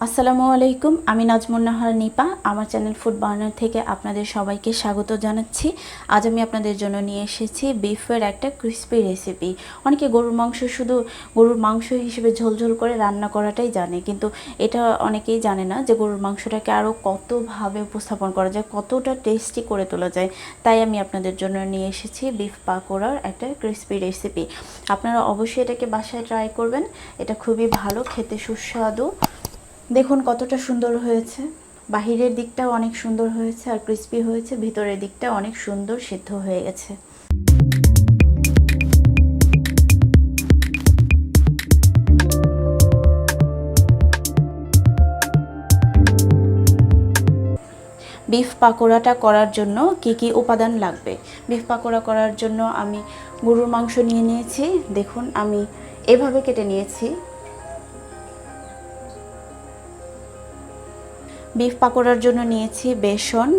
আসসালামু আলাইকুম, আমি নাজমুন নাহার নিপা। আমার চ্যানেল ফুড বার্নার থেকে আপনাদের সবাইকে স্বাগত জানাচ্ছি। আজ আমি আপনাদের জন্য নিয়ে এসেছি বিফের একটা ক্রিস্পি রেসিপি। অনেকে গরুর মাংস শুধু গরুর মাংস হিসেবে ঝোলঝোল করে রান্না করাটাই জানে, কিন্তু এটা অনেকেই জানে না যে গরুর মাংসটাকে আরও কতভাবে উপস্থাপন করা যায়, কতটা টেস্টি করে তোলা যায়। তাই আমি আপনাদের জন্য নিয়ে এসেছি বিফ পাকোড়ার একটা ক্রিস্পি রেসিপি। আপনারা অবশ্যই এটাকে বাসায় ট্রাই করবেন। এটা খুবই ভালো, খেতে সুস্বাদু। দেখুন কতটা সুন্দর হয়েছে, বাহিরের দিকটাও অনেক সুন্দর হয়েছে আর ক্রিস্পি হয়েছে, ভিতরের দিকটা অনেক সুন্দর সিদ্ধ হয়ে গেছে। বিফ পাকোড়াটা করার জন্য কি কি উপাদান লাগবে? বিফ পাকোড়া করার জন্য আমি গরুর মাংস নিয়ে নিয়েছি। দেখুন আমি এভাবে কেটে নিয়েছি। বিফ পাকোড়ার জন্য নিয়েছি বেসন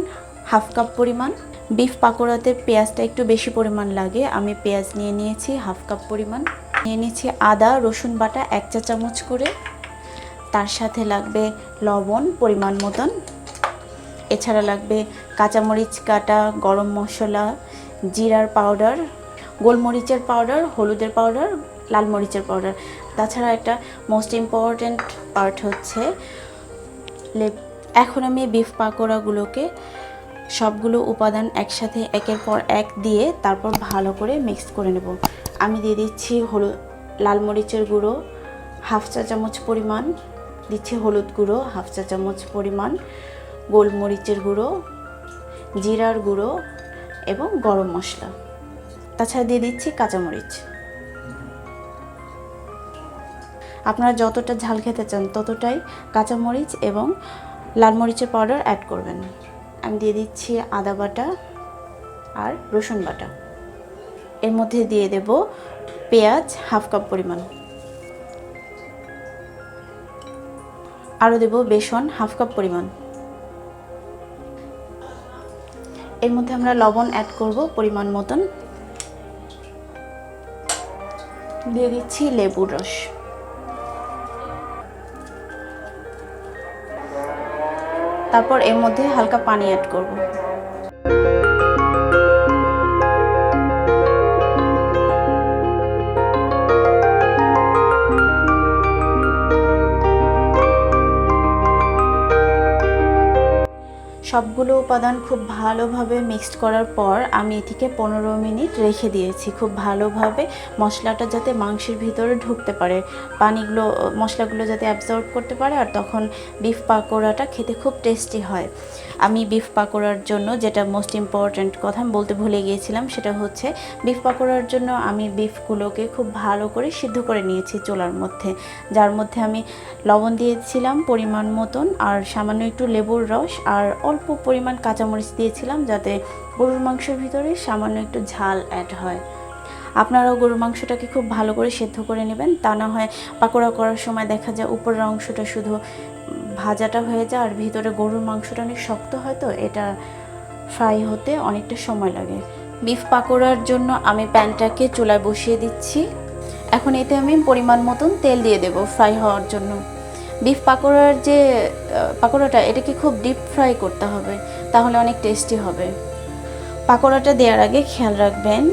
হাফ কাপ পরিমাণ। বিফ পাকোড়াতে পেঁয়াজটা একটু বেশি পরিমাণ লাগে, আমি পেঁয়াজ নিয়ে নিয়েছি হাফ কাপ পরিমাণ। নিয়ে নিয়েছি আদা রসুন বাটা 1 চা চামচ করে। তার সাথে লাগবে লবণ পরিমাণ মতন। এছাড়া লাগবে কাঁচামরিচ কাটা, গরম মশলা, জিরার পাউডার, গোলমরিচের পাউডার, হলুদের পাউডার, লাল মরিচের পাউডার। তাছাড়া একটা মোস্ট ইম্পর্ট্যান্ট পার্ট হচ্ছে এখন আমি বিফ পাকোড়াগুলোকে সবগুলো উপাদান একসাথে একের পর এক দিয়ে তারপর ভালো করে মিক্স করে নেব। আমি দিয়ে দিচ্ছি লাল মরিচের গুঁড়ো হাফ চা চামচ পরিমাণ, দিচ্ছি হলুদ গুঁড়ো হাফ চা চামচ পরিমাণ, গোলমরিচের গুঁড়ো, জিরার গুঁড়ো এবং গরম মশলা। তাছাড়া দিয়ে দিচ্ছি কাঁচামরিচ। আপনারা যতটা ঝাল খেতে চান ততটাই কাঁচামরিচ এবং লাল মরিচের পাউডার অ্যাড করবেন। আমি দিয়ে দিচ্ছি আদা বাটা আর রসুন বাটা। এর মধ্যে দিয়ে দেব পেঁয়াজ হাফ কাপ পরিমাণ, আরও দেব বেসন হাফ কাপ পরিমাণ। এর মধ্যে আমরা লবণ অ্যাড করব পরিমাণ মতন। দিয়ে দিচ্ছি লেবুর রস। তারপর এর মধ্যে হালকা পানি অ্যাড করব। সবগুলো উপাদান খুব ভালোভাবে মিক্সড করার পর আমি এটিকে 15 মিনিট রেখে দিয়েছি, খুব ভালোভাবে মশলাটা যাতে মাংসের ভিতরে ঢুকতে পারে, পানিগুলো মশলাগুলো যাতে অ্যাবজর্ব করতে পারে, আর তখন বিফ পাকোড়াটা খেতে খুব টেস্টি হয়। আমি বিফ পাকোড়ার জন্য যেটা মোস্ট ইম্পর্ট্যান্ট কথা আমি বলতে ভুলে গিয়েছিলাম, সেটা হচ্ছে বিফ পাকোড়ার জন্য আমি বিফগুলোকে খুব ভালো করে সিদ্ধ করে নিয়েছি চুলার মধ্যে, যার মধ্যে আমি লবণ দিয়েছিলাম পরিমাণ মতন আর সামান্য একটু লেবুর রস আর অল্প পরিমাণ কাঁচামরিচ দিয়েছিলাম, যাতে গরুর মাংসের ভিতরে সামান্য একটু ঝাল অ্যাড হয়। আপনারাও গরুর মাংসটাকে খুব ভালো করে সেদ্ধ করে নেবেন, তা না হয় পাকোড়া করার সময় দেখা যায় উপরের অংশটা শুধু ভাজাটা হয়ে যায় আর ভিতরে গরুর মাংসটা অনেক শক্ত হয়, তো এটা ফ্রাই হতে অনেকটা সময় লাগে। বিফ পাকোড়ার জন্য আমি প্যানটাকে চুলায় বসিয়ে দিচ্ছি। এখন এতে আমি পরিমাণ মতন তেল দিয়ে দেব ফ্রাই হওয়ার জন্য। বিফ পাকোড়ার যে পাকোড়াটা, এটাকে খুব ডিপ ফ্রাই করতে হবে, তাহলে অনেক টেস্টি হবে। পাকোড়াটা দেওয়ার আগে খেয়াল রাখবেন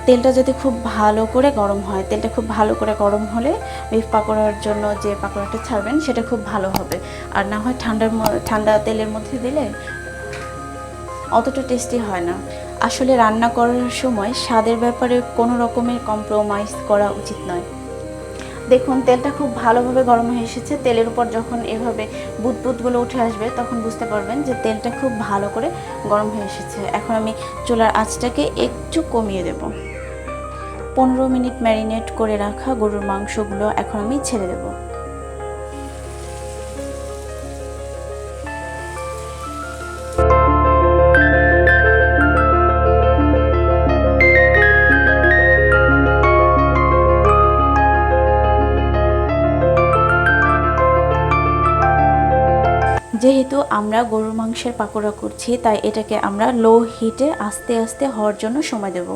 তেলটা যাতে খুব ভালো করে গরম হয়। তেলটা খুব ভালো করে গরম হলে বিফ পাকোড়ার জন্য যে পাকোড়াটা ছাড়বেন সেটা খুব ভালো হবে, আর না হয় ঠান্ডা তেলের মধ্যে দিলে অতটা টেস্টি হয় না। আসলে রান্না করার সময় স্বাদের ব্যাপারে কোনো রকমের কম্প্রোমাইজ করা উচিত নয়। দেখুন তেলটা খুব ভালোভাবে গরম হয়ে এসেছে। তেলের উপর যখন এভাবে বুদবুদগুলো উঠে আসবে তখন বুঝতে পারবেন যে তেলটা খুব ভালো করে গরম হয়ে এসেছে। এখন আমি চুলার আঁচটাকে একটু কমিয়ে দেব। 15 মিনিট ম্যারিনেট করে রাখা গরুর মাংসগুলো এখন আমি ছেড়ে দেব। যেহেতু আমরা গরুর মাংসের পাকোড়া করছি, তাই এটাকে আমরা লো হিটে আস্তে আস্তে হওয়ার জন্য সময় দেব।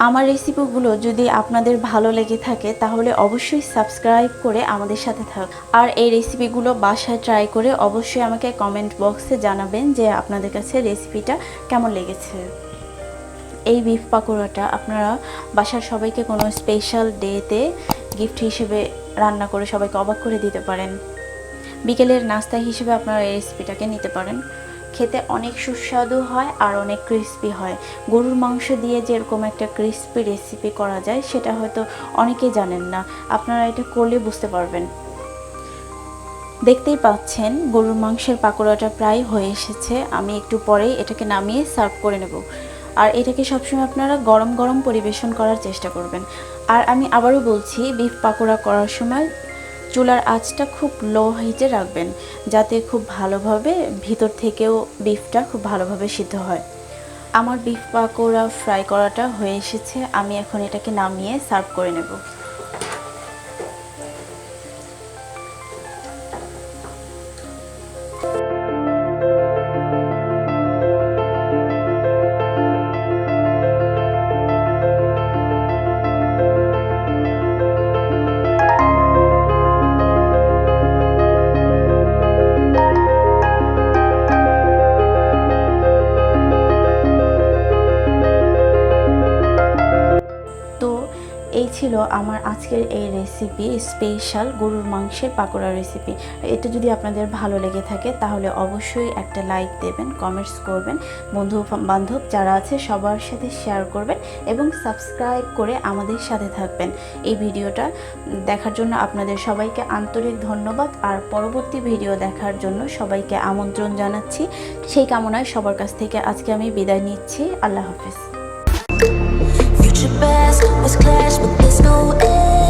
আমার রেসিপিগুলো যদি আপনাদের ভালো লেগে থাকে তাহলে অবশ্যই সাবস্ক্রাইব করে আমাদের সাথে থাক। আর এই রেসিপিগুলো বাসায় ট্রাই করে অবশ্যই আমাকে কমেন্ট বক্সে জানাবেন যে আপনাদের কাছে রেসিপিটা কেমন লেগেছে। এই বিফ পাকোড়াটা আপনারা বাসার সবাইকে কোনো স্পেশাল ডেতে গিফট হিসেবে রান্না করে সবাইকে অবাক করে দিতে পারেন। বিকেলের নাস্তা হিসেবে আপনারা এই রেসিপিটাকে নিতে পারেন। খেতে অনেক সুস্বাদু হয় আর অনেক ক্রিস্পি হয়। গরুর মাংস দিয়ে যেরকম একটা ক্রিস্পি রেসিপি করা যায় সেটা হয়তো অনেকেই জানেন না, আপনারা এটা করলে বুঝতে পারবেন। দেখতেই পাচ্ছেন গরুর মাংসের পাকোড়াটা প্রায় হয়ে এসেছে। আমি একটু পরেই এটাকে নামিয়ে সার্ভ করে নেব। আর এটাকে সবসময় আপনারা গরম গরম পরিবেশন করার চেষ্টা করবেন। আর আমি আবারও বলছি, বিফ পাকোড়া করার সময় চুলার আঁচটা খুব লো হিটে রাখবেন, যাতে খুব ভালোভাবে ভিতর থেকেও বিফটা খুব ভালোভাবে সিদ্ধ হয়। আমার বিফ পাকোড়া ফ্রাই করাটা হয়ে এসেছে, আমি এখন এটাকে নামিয়ে সার্ভ করে নেব। তো এই ছিল আমার আজকের এই রেসিপি, স্পেশাল গরুর মাংসের পাকোড়া রেসিপি। এটা যদি আপনাদের ভালো লেগে থাকে তাহলে অবশ্যই একটা লাইক দেবেন, কমেন্টস করবেন, বন্ধু বান্ধব যারা আছে সবার সাথে শেয়ার করবেন এবং সাবস্ক্রাইব করে আমাদের সাথে থাকবেন। এই ভিডিওটা দেখার জন্য আপনাদের সবাইকে আন্তরিক ধন্যবাদ। আর পরবর্তী ভিডিও দেখার জন্য সবাইকে আমন্ত্রণ জানাচ্ছি। সেই কামনায় সবার কাছ থেকে আজকে আমি বিদায় নিচ্ছি। আল্লাহ হাফেজ। Future best was clash, but there's no end.